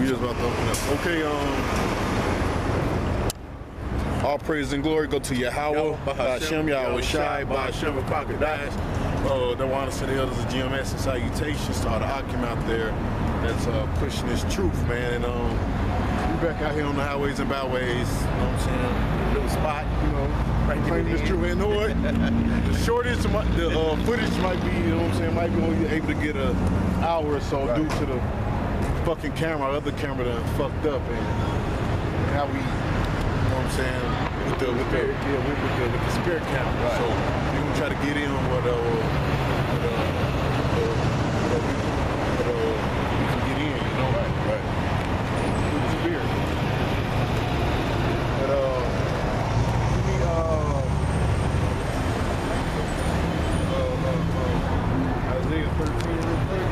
We just about to open up. Okay, all praise and glory go to Yahawah, Hashem, Yahweh Shai, Hashem, Pakadash. The Wannas and the elders of GMS and salutations to all the Akim out there that's pushing this truth, man. And we back out here on the highways and byways, you know what I'm saying? A little spot, you know, right claiming this truth. And you know what? The shortest, the footage might be, you know what I'm saying, might be only able to get an hour or so due to the fucking camera, other camera that fucked up, and how we, you know what I'm saying, with the spirit camera. Right. So we gonna try to get in on what we can get in, you know, right. With the spirit. But Isaiah 13 real quick.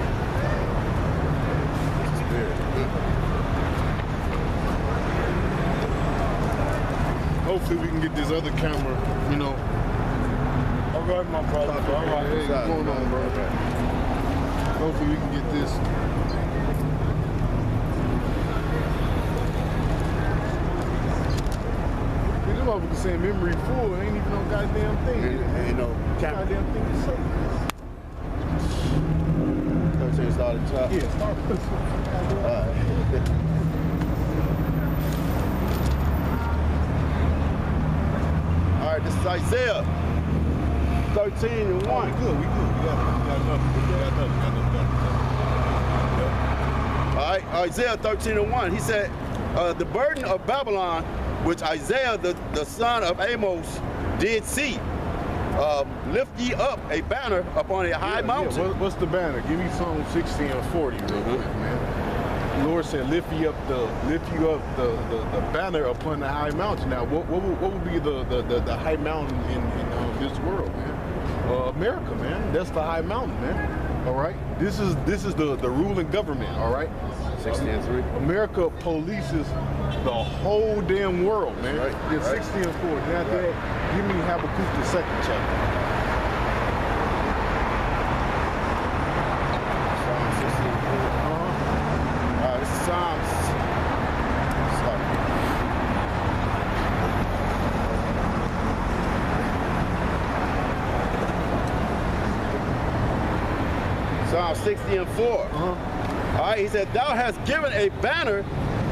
Hopefully we can get this other camera, you know. All right, my brother. All right, hey, what's going on, bro? Hopefully we can get this. This motherfucker saying memory full, ain't even no goddamn thing. Ain't no goddamn thing to say. 13 start at the top? Yeah, start with this. All right. All right, this is Isaiah 13:1. We good. We got enough. All right, Isaiah 13:1. He said, the burden of Babylon, which Isaiah, the son of Amos, did see. Lift ye up a banner upon a high mountain. Yeah. What's the banner? Give me Psalm 60 and 40 real quick, man. The Lord said, lift you up the banner upon the high mountain. Now, what would be the high mountain in this world, man? America, man. That's the high mountain, man. All right. This is the ruling government. All right. 60 and 3. America polices the whole damn world, man. Right. Yeah, 60 and 40. Now, Dad, give me Habakkuk the 2nd chapter. Psalm 60 and 4. This is Psalms. Psalm 60 and 4. All right, he said, thou hast given a banner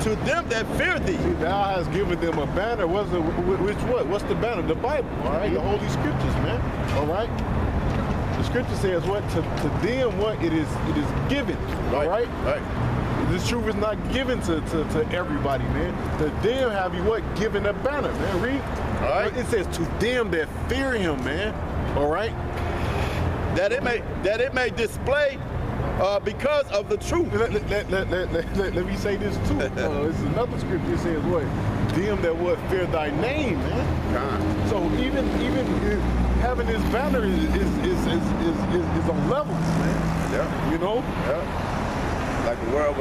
to them that fear thee. See, thou hast given them a banner. What's the banner? The Bible, all right? The Holy Scriptures, man, all right? The Scripture says what? To them what? It is given, all right? Right. This truth is not given to everybody, man. To them have you what? Given a banner, man. Read. All right. It says to them that fear him, man, all right? That it may display because of the truth. Let me say this too. This is another scripture. It says what? Them that would fear thy name, man. So even having this banner is on levels, man. Yeah. You know. Yeah. Like the world.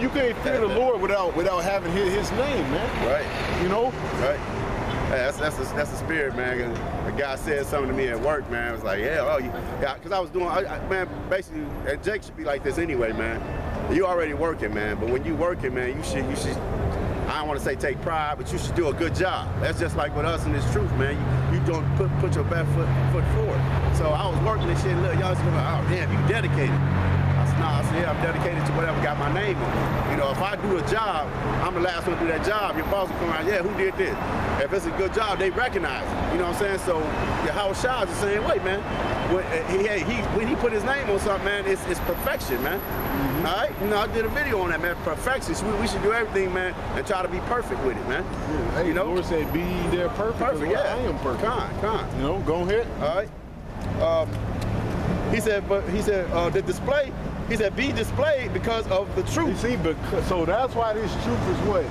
You can't fear the Lord without having his name, man. Right. You know. Right. Hey, that's the spirit, man. A guy said something to me at work, man. I was like, yeah, because I was doing, man, basically, and Jake should be like this anyway, man. You already working, man, but when you working, man, you should, I don't want to say take pride, but you should do a good job. That's just like with us in this truth, man. You don't put your best foot forward. So I was working this shit, look, y'all just going, oh, damn, you dedicated. I said, yeah, I'm dedicated to whatever got my name on it. You know, if I do a job, I'm the last one to do that job. Your boss will come around, yeah, who did this? If it's a good job, they recognize it. You know what I'm saying? So Yahawah Shai is the same way, man. When he put his name on something, man, it's perfection, man. Mm-hmm. All right? You know, I did a video on that, man. Perfection. So we should do everything, man, and try to be perfect with it, man. Yeah. Hey, you know? The Lord said, be ye there perfect. Perfect, yeah. I am perfect. Con. You know, go ahead. All right. He said, the display. He said, be displayed because of the truth. You see, so that's why this truth is what?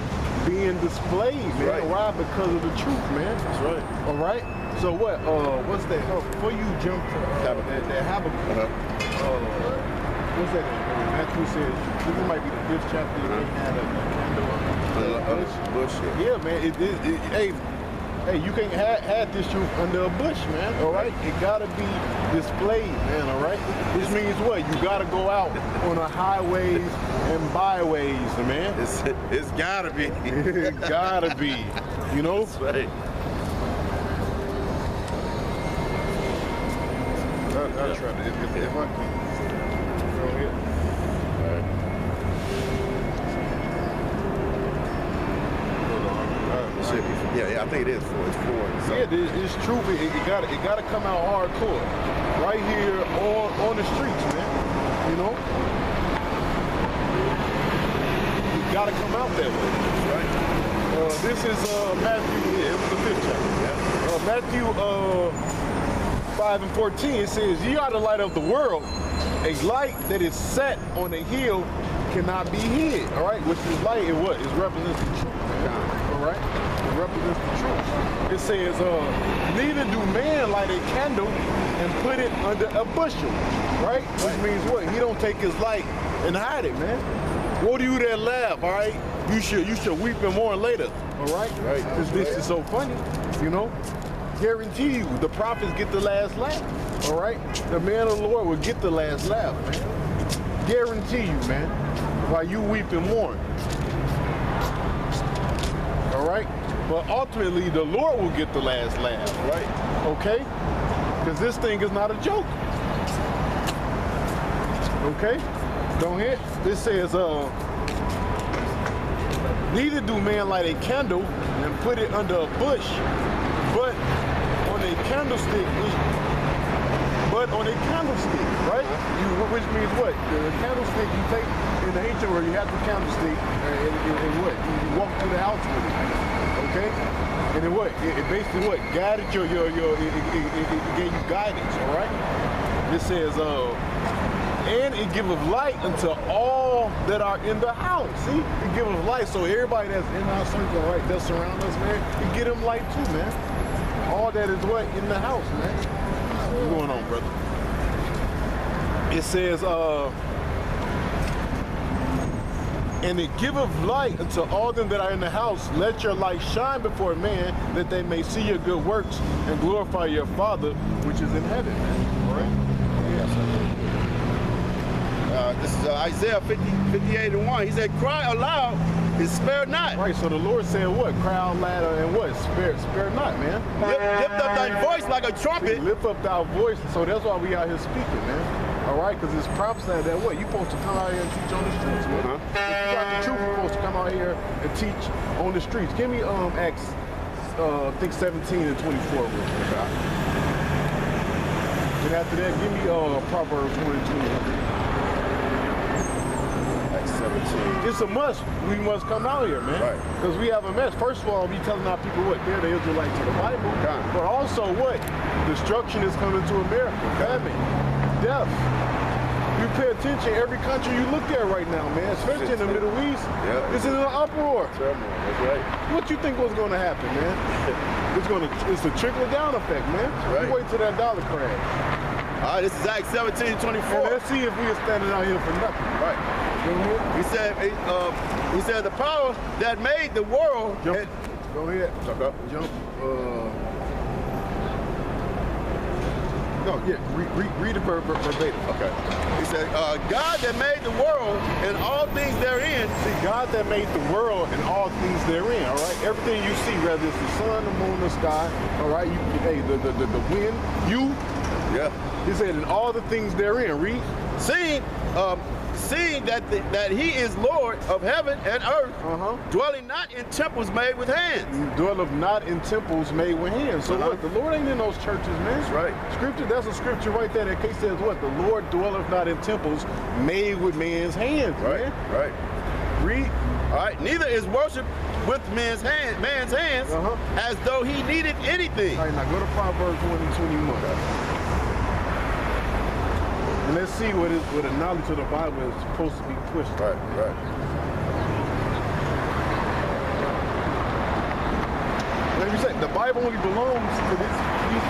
Being displayed, man. Right. Why? Because of the truth, man. That's right. All right? So what? What's that? Before you jump to that Habakkuk, what's that? Matthew says, this might be the 5th chapter. They had a candle bush. Bush. Yeah, man. Hey, hey, you can't have this truth under a bush, man, all right? It gotta be displayed, man, all right? Which means what? You gotta go out on the highways and byways, man. It's gotta be. It gotta be, you know? That's right. I'll try to, if I can. Go ahead. Yeah, I think it is 4. It's 4. So. Yeah, it's true. It gotta come out hardcore, right here on the streets, man. You know, it gotta come out that way. That's right. This is Matthew. Yeah, it was the 5th chapter. Yeah. Matthew 5 and 14. It says, "Ye are the light of the world. A light that is set on a hill cannot be hid." All right, which is light. It what? It represents the truth. Man. All right. Represents the truth. It says, neither do man light a candle and put it under a bushel, right? Which means what? He don't take his light and hide it, man. Woe to you that laugh, all right? You should weep and mourn later, all right? Right. Because this is so funny, you know? Guarantee you, the prophets get the last laugh, all right? The man of the Lord will get the last laugh, man. Guarantee you, man, while you weep and mourn. All right? But ultimately, the Lord will get the last laugh, right? Okay? Because this thing is not a joke. Okay? Don't hit. This says, neither do man light a candle and put it under a bush, but on a candlestick, right? Which means what? The candlestick you take in the ancient world, you have the candlestick, and what? You walk through the house with it. Okay, and then what? It basically what? Guided it gave you guidance. All right. It says, and it giveth light unto all that are in the house. See, it giveth light, so everybody that's in our circle, right, that surround us, man, it get them light too, man. All that is what in the house, man. What's going on, brother? It says, and it giveth light unto all them that are in the house. Let your light shine before man, that they may see your good works and glorify your Father which is in heaven. All right? Yes. This is Isaiah 58 and 1. He said, "Cry aloud and spare not." Right. So the Lord said, "What? Cry out loud and what? Spare not, man. Lift up thy voice like a trumpet." Lift up thy voice. So that's why we out here speaking, man. All right, because it's prophesied that what? You're supposed to come out here and teach on the streets, man. If you got the truth, you're supposed to come out here and teach on the streets. Give me Acts, I think 17 and 24 real quick. And after that, give me Proverbs 1 and 20. Acts 17. It's a must. We must come out here, man. Right. Because we have a mess. First of all, we telling our people what? They're the Israelites of the Bible. God. But also what? Destruction is coming to America. Famine. Death. You pay attention, every country you look at right now, man, especially in the Middle East, it's in an uproar. That's right. What you think was going to happen, man? It's a trickle-down effect, man. Right. You wait till that dollar crash. All right, this is Acts 17:24. And let's see if we are standing out here for nothing. Right. He said the power that made the world. Jump. Go ahead. Jump. No, yeah, read it verbatim. Okay. He said, God that made the world and all things therein. See, God that made the world and all things therein, all right? Everything you see, whether it's the sun, the moon, the sky, all right? The wind, you. Yeah. He said, and all the things therein, read. Seeing that he is Lord of heaven and earth, dwelling not in temples made with hands. Dwelleth not in temples made with hands. So what? The Lord ain't in those churches, man. That's right. Scripture, that's a scripture right there that case says what? The Lord dwelleth not in temples made with man's hands, right, man. Right. Read. All right. Neither is worship with man's hands as though he needed anything. All right, now go to Proverbs 1 and 21. And let's see what the knowledge of the Bible is supposed to be pushed. Right. Like you said, the Bible only belongs to these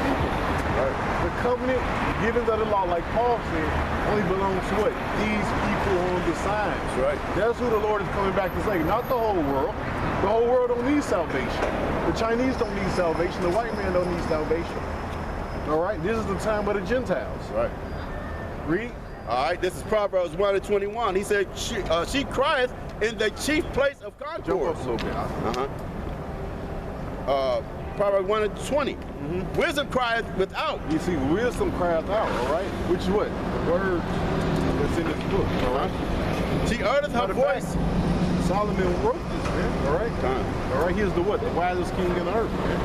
people. Right. The covenant, the giving of the law, like Paul said, only belongs to what? These people on the signs. Right. That's who the Lord is coming back to save, not the whole world. The whole world don't need salvation. The Chinese don't need salvation. The white man don't need salvation. All right, this is the time of the Gentiles. Right. Read. All right, this is Proverbs 1:21. He said, she crieth in the chief place of concord. Jump up a little bit. Proverbs 1:20. Wisdom crieth without. You see, wisdom cries out, all right? Which is what? The words that's in this book, all right? She uttereth her voice. Solomon wrote this, man, all right? All right, here's the what? The wisest king in the earth, man.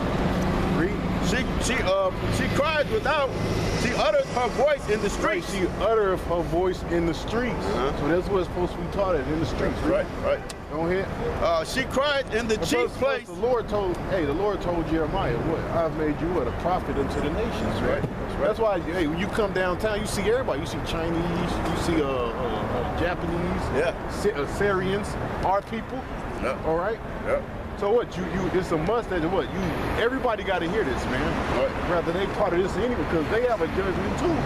Read. She crieth without. She uttereth her voice in the streets. Right, she uttereth her voice in the streets. So that's what's supposed to be taught at, in the streets. Right. Go ahead. She cried in the chief place. The Lord told Jeremiah, what? I've made you what? A prophet unto the nations, right? That's why, hey, when you come downtown, you see everybody. You see Chinese, you see Japanese, Syrians, our people. All right? So what? It's a must that what? Everybody got to hear this, man. Rather they part of this anyway, because they have a judgment too.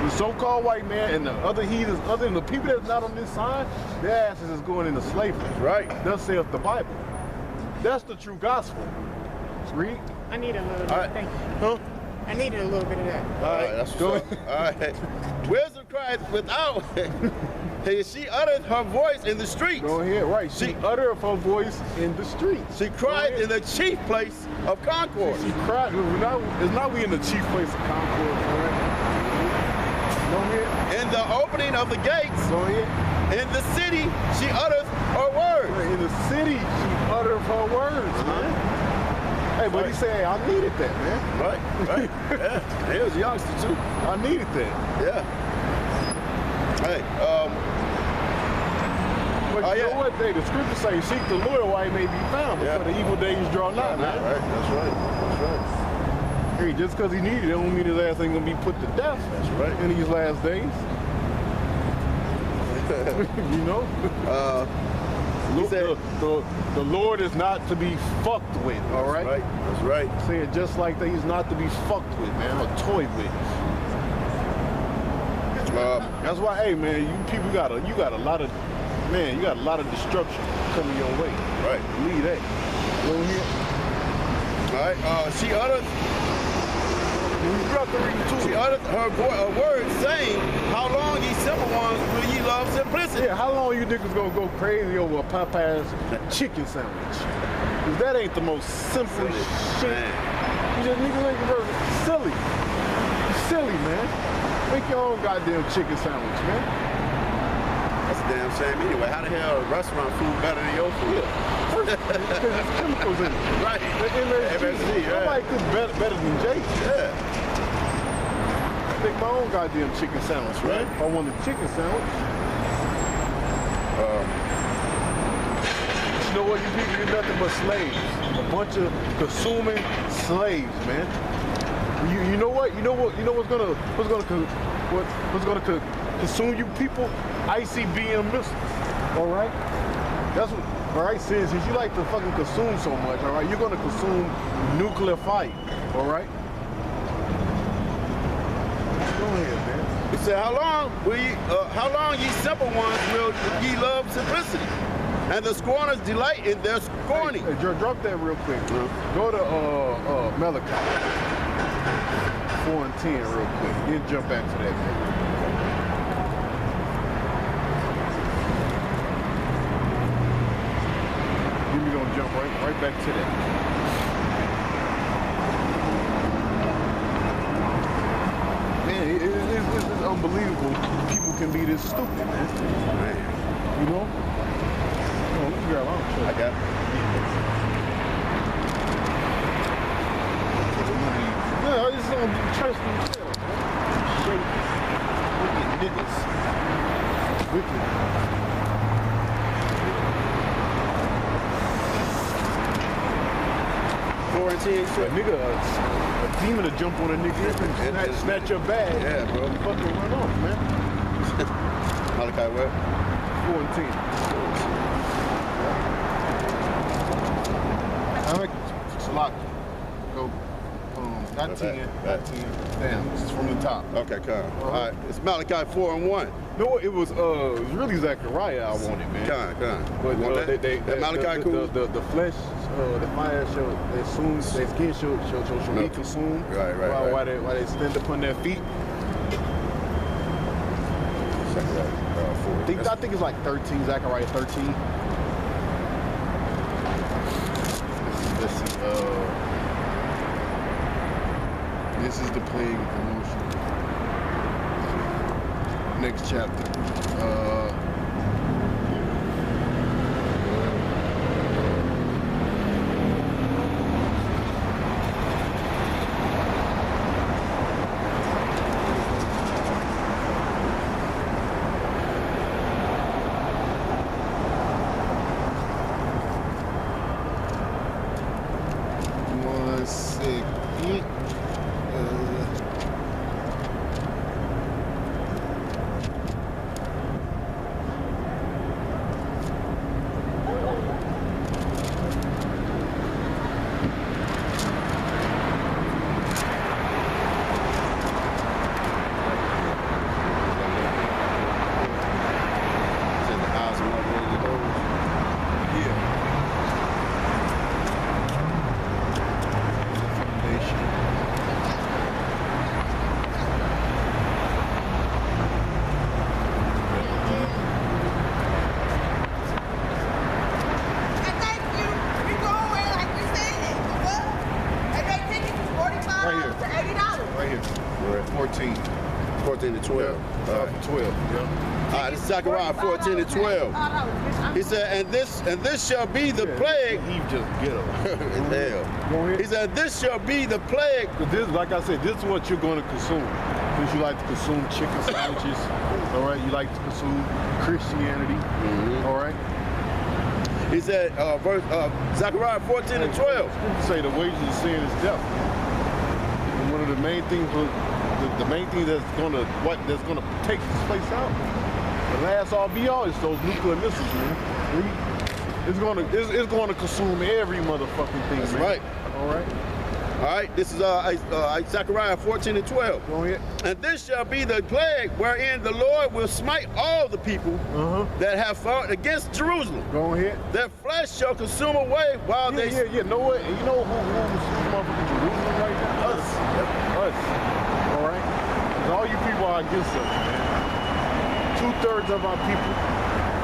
The so-called white man and the other heathens, other than the people that's not on this side, their asses is going into slavery. Right. Thus saith the Bible. That's the true gospel. Read. I need a little bit. Thank you. Huh? I needed a little bit of that. All right, that's what's up. All right. Wisdom cried without. She uttered her voice in the streets. Go ahead, right. She uttered her voice in the streets. She cried in the chief place of concord. She cried. It's not we in the chief place of concord, all right? Go ahead. In the opening of the gates. Go ahead. In the city, she uttered her words. Right, in the city, she uttered her words, man. Hey, but he said, I needed that, man. Right. Yeah. He was a youngster, too. I needed that. Yeah. Hey, but you know what? The scripture say, seek the Lord while he may be found, before the evil days draw nigh, man. Right, that's right. Hey, just because he needed it, don't mean his ass ain't gonna be put to death. That's right. In these last days. You know? The Lord is not to be fucked with, all right? That's right. Say it just like that. He's not to be fucked with, man, or toyed with. That's why, hey, man, you people got a lot of, man, you got a lot of destruction coming your way. Right. Leave that. You know here? All right. She uttered. She uttered her words, saying, "How long, ye simple ones, will ye love simplicity?" Yeah, how long you niggas gonna go crazy over a Popeye's chicken sandwich? Cause that ain't the most simple shit. You just niggas make it silly. You're silly, man. Make your own goddamn chicken sandwich, man. That's a damn shame anyway. How the hell is restaurant food better than your food? Because there's chemicals in it. Right. The MSG, right. Nobody cooks better than Jake. Yeah. I make my own goddamn chicken sandwich, right? If I want a chicken sandwich. You know what, you people, you're nothing but slaves. A bunch of consuming slaves, man. You know what? You know what's gonna consume you people? ICBM missiles. All right. That's what. All right, since you like to fucking consume so much, all right, you're gonna consume nuclear fire. All right. Go ahead, man. He said, how long ye simple ones will ye love simplicity? And the scorners delight in their scorning. Hey, drop that real quick. Go to Malachi 4 and 10 real quick. Then jump back to that, man. Then we're gonna jump right back to that. Man, it's unbelievable people can be this stupid, man. You know? Girl, I got it. No, it's on church themselves, man. Shake. Wicked niggas. Wicked. Quarantine shit. A demon to jump on a nigga and snatch your bag. Yeah, bro. And fucking run off, man. Malachi what? 4 and 10. Lock. Go. Not 10. Not 10. Damn, this is from the top. Okay, come. All right. It's Malachi 4 and 1. No, it was really Zachariah I wanted, man. But But Malachi cool? The flesh, the fire show, their skin should be consumed. Right. While they stand upon their feet. I think it's like 13, Zechariah 13. Let's see. This is the plague of promotion. Next chapter. Right here. We're at 14. 14 to 12. Yeah. 12, yeah. All right, this is Zechariah 14 to 12. He said, and this shall be the plague. Eve just get up. Hell. He said, this shall be the plague. This, like I said, this is what you're going to consume. Since you like to consume chicken sandwiches, all right? You like to consume Christianity, all right? He said, Zechariah 14 and 12. Scripture say the wages of sin is death. And one of the main things, the main thing that's gonna take this place out, the last all be all, is those nuclear missiles, man. It's gonna consume every motherfucking thing. That's man. right. All right. All right, this is Zechariah 14 and 12. Go ahead. And this shall be the plague wherein the Lord will smite all the people that have fought against Jerusalem. Go ahead. Their flesh shall consume away while they... Yeah. Know what? And you know who's motherfucking Jerusalem right now? Us. Yep. Us. All right? And all you people are against us, man. 2/3 of our people,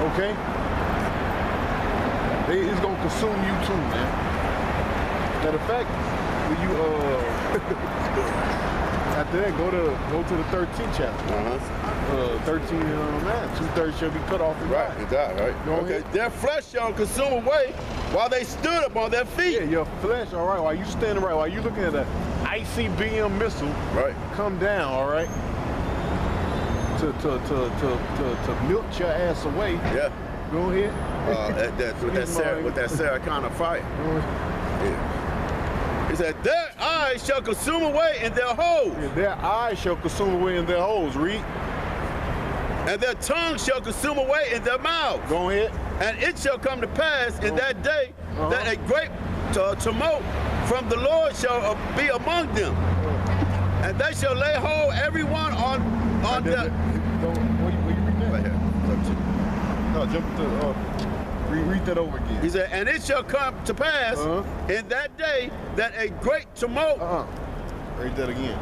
okay? It's going to consume you too, man. Matter of fact, when you, after that, go to the 13th chapter. 13 and 9. 2/3 shall be cut off and Right, and die, right? Okay. Their flesh shall consume away while they stood upon their feet. Yeah, your flesh, all right, while you standing right, while you looking at an ICBM missile come down, all right, to milk your ass away. Yeah. Go ahead. With that Sarah kind of fire. Yeah. He said, their eyes shall consume away in their holes. Yeah, their eyes shall consume away in their holes, read. And their tongue shall consume away in their mouths. Go ahead. And it shall come to pass in that day that a great tumult from the Lord shall be among them. And they shall lay hold everyone on their... Where you read that? Right here. No, jump to... Read that over again. He said, and it shall come to pass in that day that a great tumult... Read that again.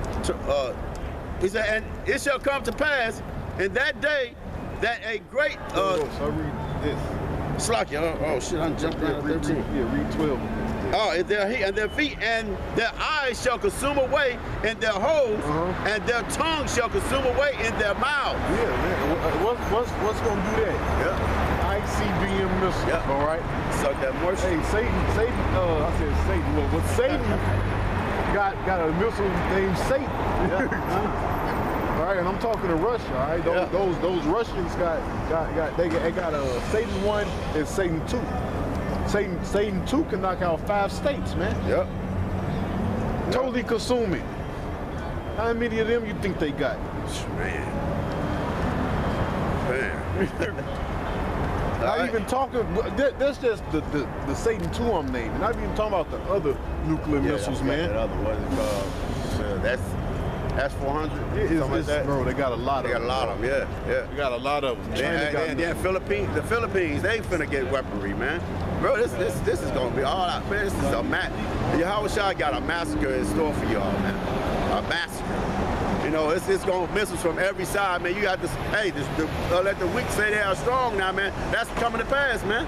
He said, and it shall come to pass in that day that a great... so read this. Slack, oh shit, I'm jumping out. Read 12. Oh, and their feet and their eyes shall consume away in their holes, and their tongue shall consume away in their mouths. Yeah, man. What's gonna do that? Yeah. ICBM missile. Yeah. All right. Suck that moisture. Hey, Satan. I said Satan. Well, but Satan got a missile named Satan. Yeah. All right, and I'm talking to Russia. All right. Those Russians got Satan 1 and Satan 2. Satan 2 can knock out 5 states, man. Yep. Totally consuming. How many of them you think they got? Man. Not even talking, that's just the Satan 2 I'm naming. Not even talking about the other nuclear missiles, man. That other, what is it called? S-400, something like that. Bro, they got a lot of them. They got a lot of them, yeah. We got a lot of them. The Philippines, they finna get weaponry, man. Bro, this is gonna be all out, man. This is a Yahawah got a massacre in store for y'all, man. A massacre. You know, it's gonna missiles from every side, man. You got this. Hey, let the weak say they are strong now, man. That's coming to pass, man.